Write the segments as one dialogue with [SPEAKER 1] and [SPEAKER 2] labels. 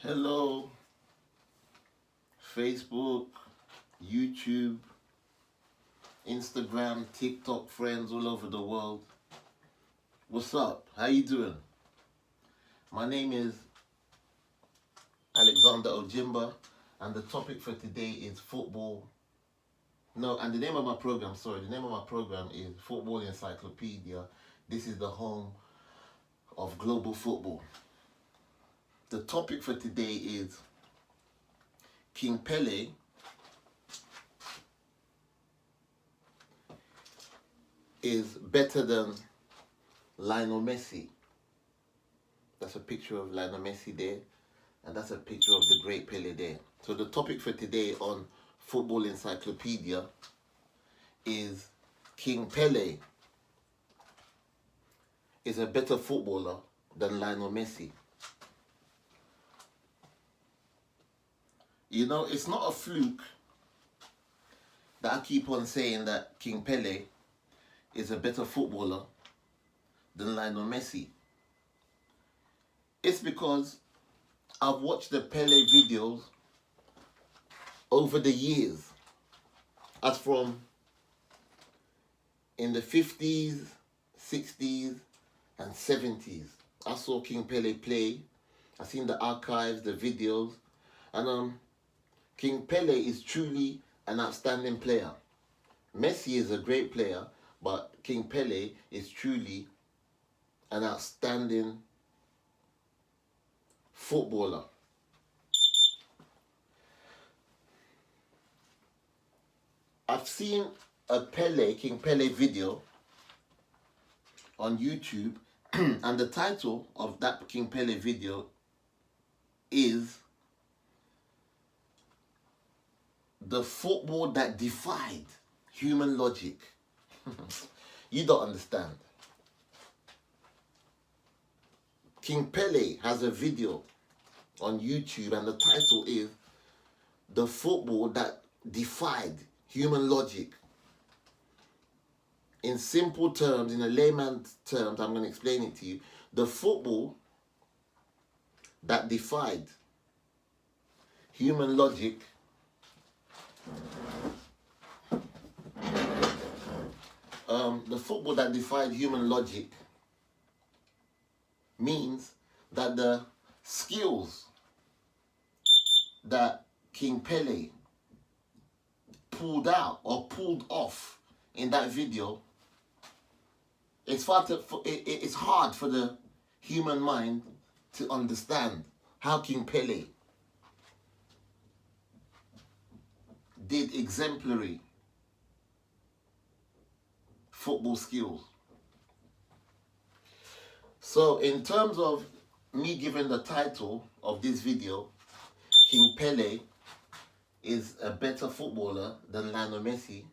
[SPEAKER 1] Hello, Facebook, YouTube, Instagram, TikTok friends all over the world. What's up? How you doing? My name is Alexander Ojimba, and the topic for today is football. No, and the name of my program, is Football Encyclopedia. This is the home of global football. The topic for today is King Pele is better than Lionel Messi. That's a picture of Lionel Messi there, and that's a picture of the great Pele there. So the topic for today on Football Encyclopedia is King Pele is a better footballer than Lionel Messi. You know, it's not a fluke that I keep on saying that King Pele is a better footballer than Lionel Messi. It's because I've watched the Pele videos over the years, as from in the 50s, 60s, and 70s. I saw King Pele play. I've seen the archives, the videos, and King Pele is truly an outstanding player. Messi is a great player, but King Pele is truly an outstanding footballer. I've seen a King Pele video on YouTube, and the title of that King Pele video is "The Football That Defied Human Logic." You don't understand. King Pele has a video on YouTube, and the title is "The Football That Defied Human Logic." In simple terms, in a layman's terms, I'm going to explain it to you. The football that defied human logic means that the skills that King Pele pulled out or pulled off in that video, it's hard for the human mind to understand how King Pele did exemplary football skills. So in terms of me giving the title of this video, King Pele is a better footballer than Lionel Messi,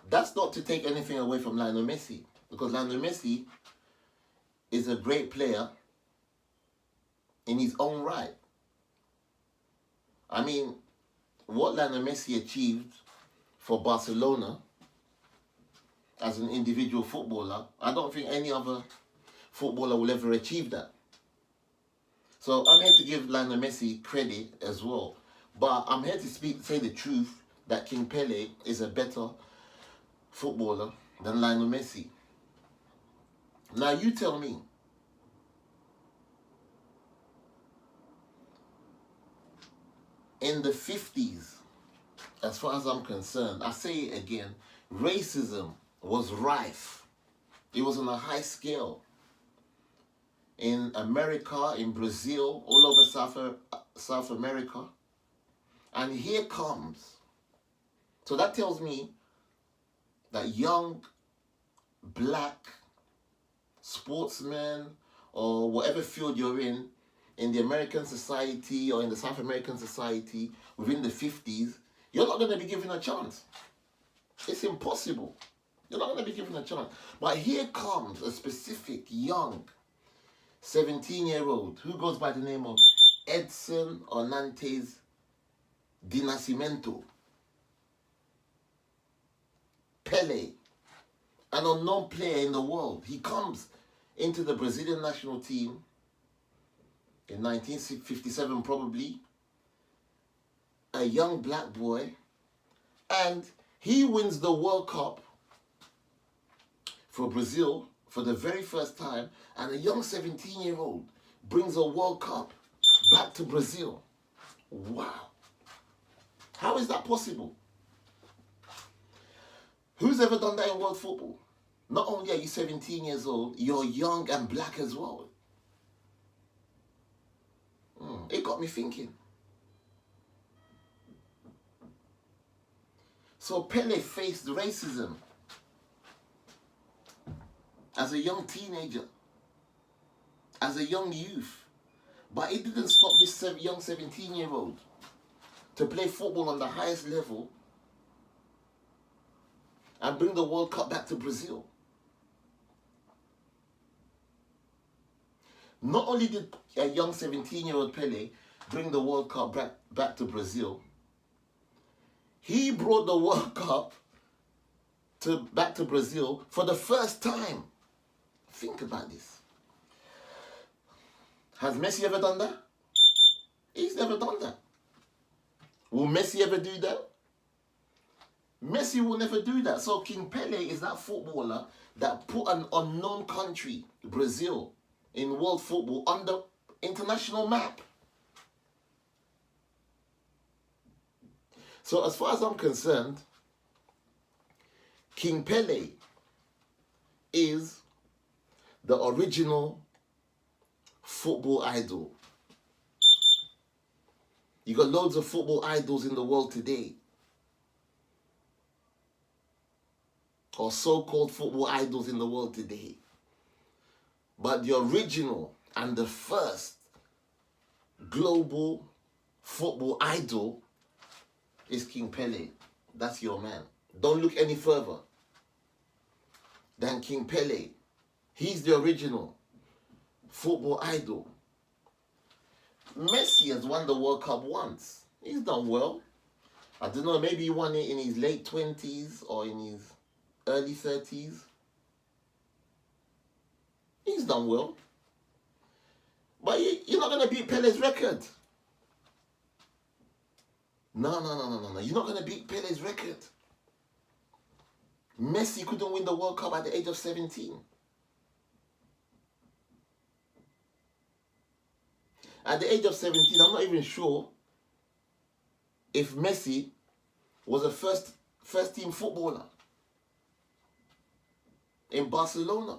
[SPEAKER 1] that's not to take anything away from Lionel Messi, because Lionel Messi is a great player in his own right. I mean, what Lionel Messi achieved for Barcelona as an individual footballer, I don't think any other footballer will ever achieve that. So I'm here to give Lionel Messi credit as well. But I'm here to say the truth, that King Pele is a better footballer than Lionel Messi. Now you tell me, in the 50s, as far as I'm concerned, I say it again, racism was rife. It was on a high scale. In America, in Brazil, all over South America. And here comes. So that tells me that young black sportsmen, or whatever field you're in the American society or in the South American society within the 50s, you're not going to be given a chance. It's impossible. You're not going to be given a chance. But here comes a specific young 17-year-old who goes by the name of Edson Onantes de Nascimento. Pele, an unknown player in the world. He comes into the Brazilian national team in 1957 probably, a young black boy, and he wins the World Cup for Brazil for the very first time, and a young 17-year-old brings a World Cup back to Brazil. Wow. How is that possible? Who's ever done that in world football? Not only are you 17 years old, you're young and black as well. It got me thinking. So Pele faced racism as a young teenager, as a young youth. But it didn't stop this young 17-year-old to play football on the highest level and bring the World Cup back to Brazil. Not only did a young 17-year-old Pele bring the World Cup back to Brazil, he brought the World Cup back to Brazil for the first time. Think about this. Has Messi ever done that? He's never done that. Will Messi ever do that? Messi will never do that. So King Pele is that footballer that put an unknown country, Brazil, in world football on the international map. So as far as I'm concerned, King Pele is the original football idol. You got loads of football idols in the world today, or so-called football idols in the world today. But the original and the first global football idol is King Pele. That's your man. Don't look any further than King Pele. He's the original football idol. Messi has won the World Cup once. He's done well. I don't know, maybe he won it in his late 20s or in his early 30s. He's done well. But you're not going to beat Pele's record. No. You're not going to beat Pele's record. Messi couldn't win the World Cup at the age of 17. At the age of 17, I'm not even sure if Messi was a first team footballer in Barcelona.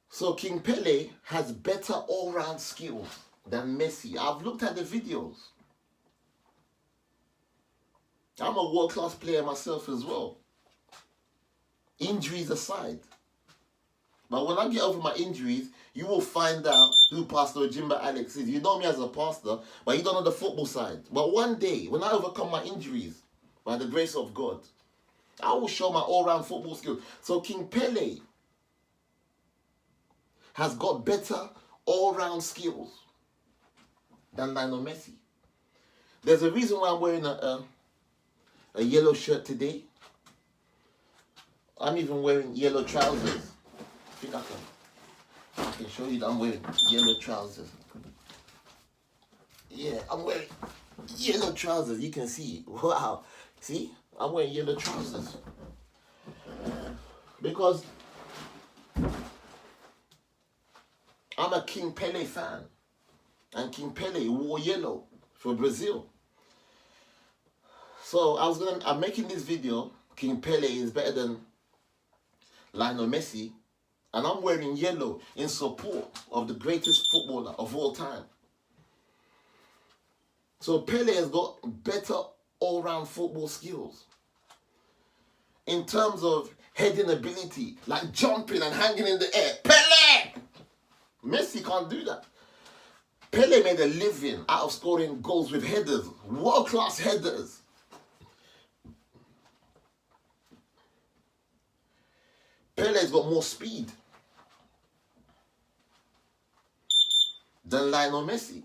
[SPEAKER 1] So King Pele has better all-round skills than Messi. I've looked at the videos. I'm a world-class player myself as well. Injuries aside. But when I get over my injuries, you will find out who Pastor Jimba Alex is. You know me as a pastor, but you don't know the football side. But one day, when I overcome my injuries, by the grace of God, I will show my all-round football skills. So King Pele has got better all-round skills than Lionel Messi. There's a reason why I'm wearing a yellow shirt today. I'm even wearing yellow trousers. I think I can show you that I'm wearing yellow trousers. Yeah, I'm wearing yellow trousers. You can see. Wow. See? I'm wearing yellow trousers. Because I'm a King Pele fan. And King Pele wore yellow for Brazil. So I'm making this video. King Pele is better than Lionel Messi. And I'm wearing yellow in support of the greatest footballer of all time. So Pele has got better all-round football skills. In terms of heading ability, like jumping and hanging in the air. Pele! Messi can't do that. Pele made a living out of scoring goals with headers. World-class headers. Pele's got more speed than Lionel Messi.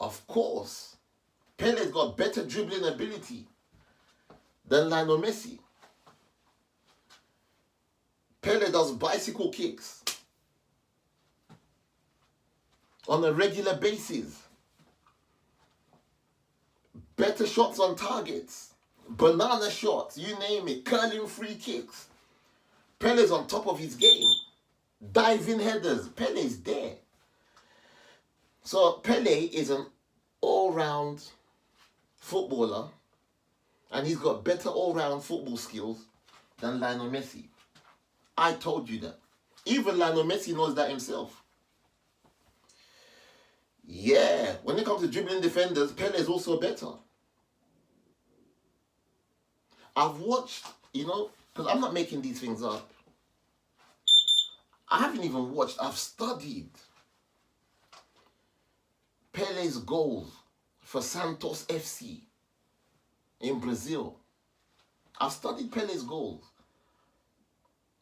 [SPEAKER 1] Of course, Pele's got better dribbling ability than Lionel Messi. Pele does bicycle kicks on a regular basis. Better shots on targets, banana shots, you name it, curling free kicks. Pele's on top of his game. Diving headers, Pele's there. So Pele is an all-round footballer, and he's got better all-round football skills than Lionel Messi. I told you that. Even Lionel Messi knows that himself. Yeah, when it comes to dribbling defenders, Pele is also better. I've watched, because I'm not making these things up. I haven't even watched, I've studied Pele's goals for Santos FC in Brazil. I've studied Pele's goals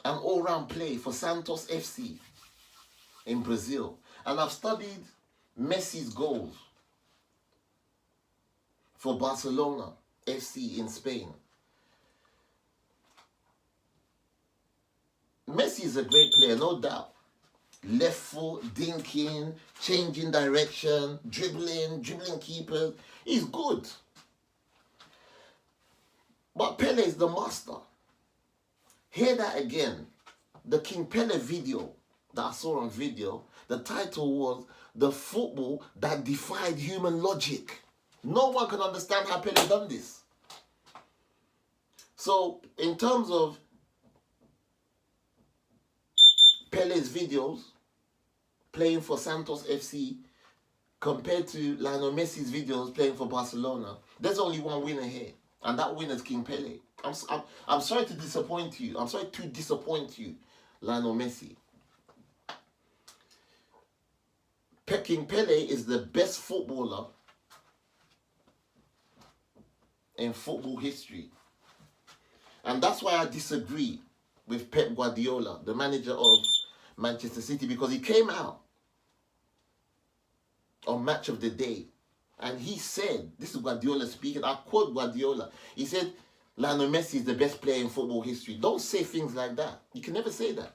[SPEAKER 1] and all-round play for Santos FC in Brazil. And I've studied Messi's goals for Barcelona FC in Spain. Messi is a great player, no doubt. Left foot, dinking, changing direction, dribbling keepers. He's good. But Pele is the master. Hear that again. The King Pele video that I saw on video, the title was "The Football That Defied Human Logic." No one can understand how Pele done this. So, in terms of Pele's videos playing for Santos FC compared to Lionel Messi's videos playing for Barcelona, there's only one winner here, and that winner is King Pele. I'm sorry to disappoint you. I'm sorry to disappoint you, Lionel Messi. King Pele is the best footballer in football history. And that's why I disagree with Pep Guardiola, the manager of Manchester City, because he came out on Match of the Day and he said, this is Guardiola speaking, I quote Guardiola, he said, Lionel Messi is the best player in football history. Don't say things like that. You can never say that.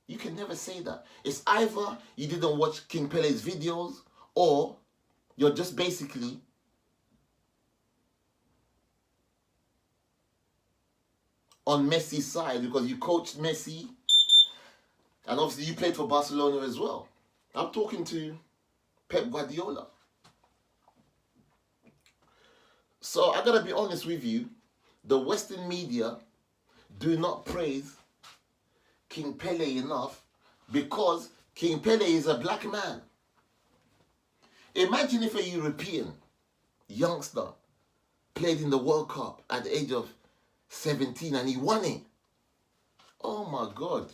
[SPEAKER 1] You can never say that. It's either you didn't watch King Pele's videos or you're just basically on Messi's side because you coached Messi and obviously you played for Barcelona as well. I'm talking to Pep Guardiola. So I gotta be honest with you, the Western media do not praise King Pele enough because King Pele is a black man. Imagine if a European youngster played in the World Cup at the age of 17 and he won it. Oh my God.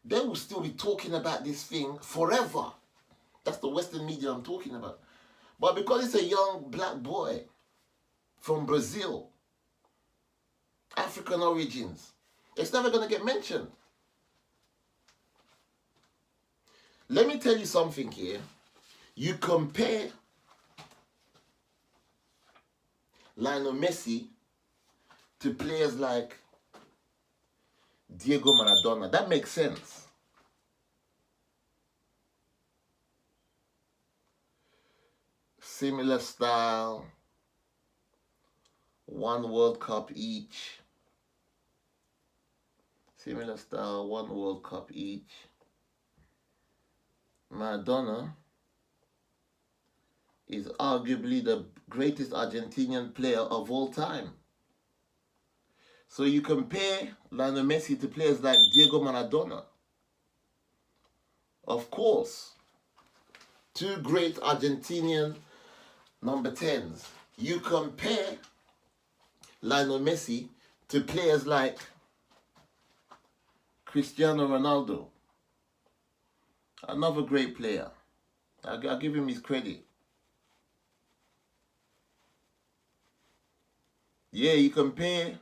[SPEAKER 1] They will still be talking about this thing forever. That's the Western media I'm talking about. But because it's a young black boy from Brazil, African origins, it's never going to get mentioned. Let me tell you something here. You compare Lionel Messi to players like Diego Maradona. That makes sense. Similar style, one World Cup each. Similar style, one World Cup each. Maradona is arguably the greatest Argentinian player of all time. So you compare Lionel Messi to players like Diego Maradona. Of course, two great Argentinian number 10s. You compare Lionel Messi to players like Cristiano Ronaldo. Another great player. I'll give him his credit. Yeah, you compare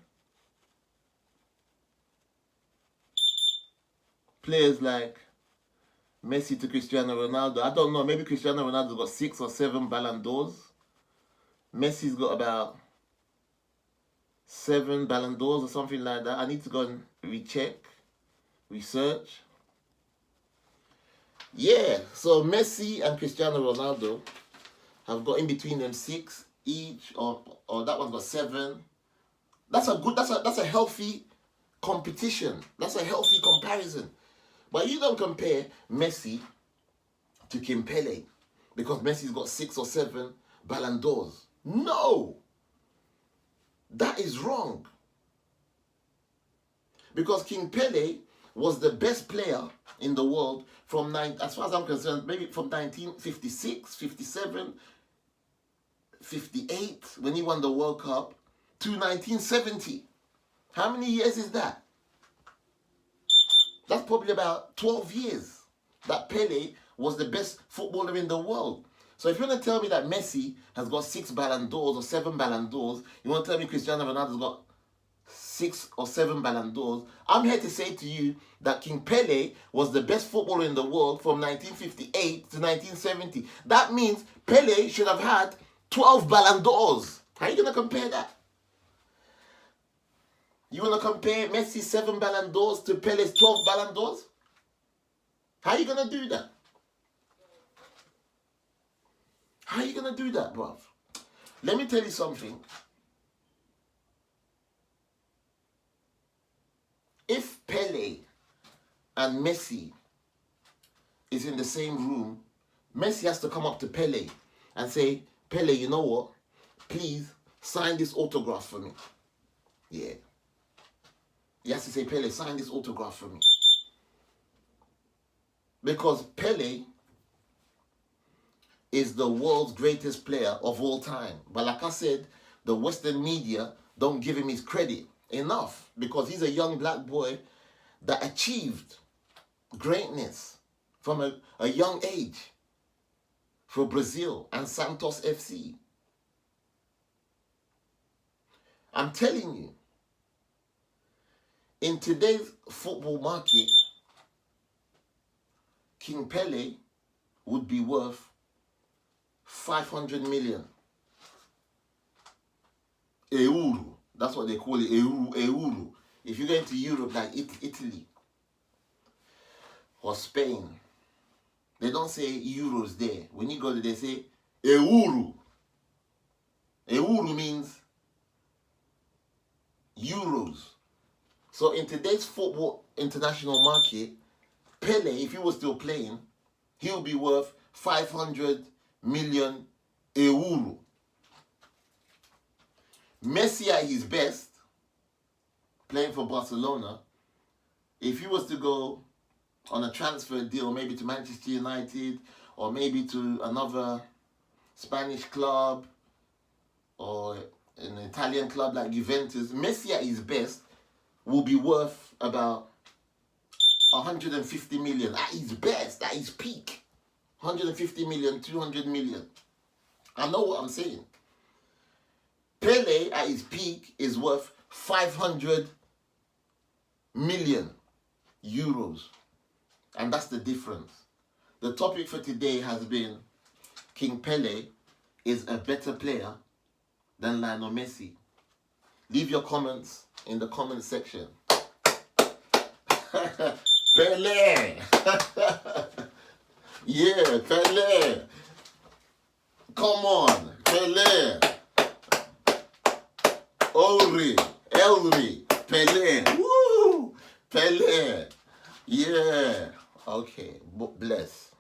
[SPEAKER 1] players like Messi to Cristiano Ronaldo. I don't know, maybe Cristiano Ronaldo got 6 or 7 Ballon d'Ors. Messi's got about 7 Ballon d'Ors or something like that. I need to go and research. Yeah, so Messi and Cristiano Ronaldo have got in between them 6 each, or that one's got 7. That's a healthy competition. That's a healthy comparison. But you don't compare Messi to King Pele because Messi's got 6 or 7 Ballon d'Ors. No! That is wrong. Because King Pele was the best player in the world from, as far as I'm concerned, maybe from 1956, 57, 58, when he won the World Cup, to 1970. How many years is that? That's probably about 12 years that Pele was the best footballer in the world. So if you want to tell me that Messi has got 6 Ballon d'Ors or 7 Ballon d'Ors, you want to tell me Cristiano Ronaldo's got 6 or 7 Ballon d'Ors, I'm here to say to you that King Pele was the best footballer in the world from 1958 to 1970. That means Pele should have had 12 Ballon d'Ors. How are you going to compare that? You want to compare Messi's 7 Ballon d'Ors to Pele's 12 Ballon d'Ors? How are you going to do that? How are you going to do that, bruv? Let me tell you something. If Pele and Messi is in the same room, Messi has to come up to Pele and say, Pele, you know what? Please sign this autograph for me. Yeah. He has to say, Pele, sign this autograph for me. Because Pele is the world's greatest player of all time. But like I said, the Western media don't give him his credit enough because he's a young black boy that achieved greatness from a young age for Brazil and Santos FC. I'm telling you, in today's football market, King Pele would be worth 500 million euro. That's what they call it, euro. If you go into Europe like Italy or Spain, they don't say euros there. When you go there, they say euro. Euro means euros. So in today's football international market, Pele, if he was still playing, he'll be worth 500 million euro. Messi at his best, playing for Barcelona, if he was to go on a transfer deal, maybe to Manchester United, or maybe to another Spanish club, or an Italian club like Juventus, Messi at his best will be worth about 150 million. At his best, at his peak. 150 million, 200 million. I know what I'm saying. Pele at his peak is worth 500 million euros. And that's the difference. The topic for today has been King Pele is a better player than Lionel Messi. Leave your comments in the comment section. Pele! Yeah, Pele! Come on, Pele! Elri, Pele! Woo! Pele! Yeah! Okay, bless.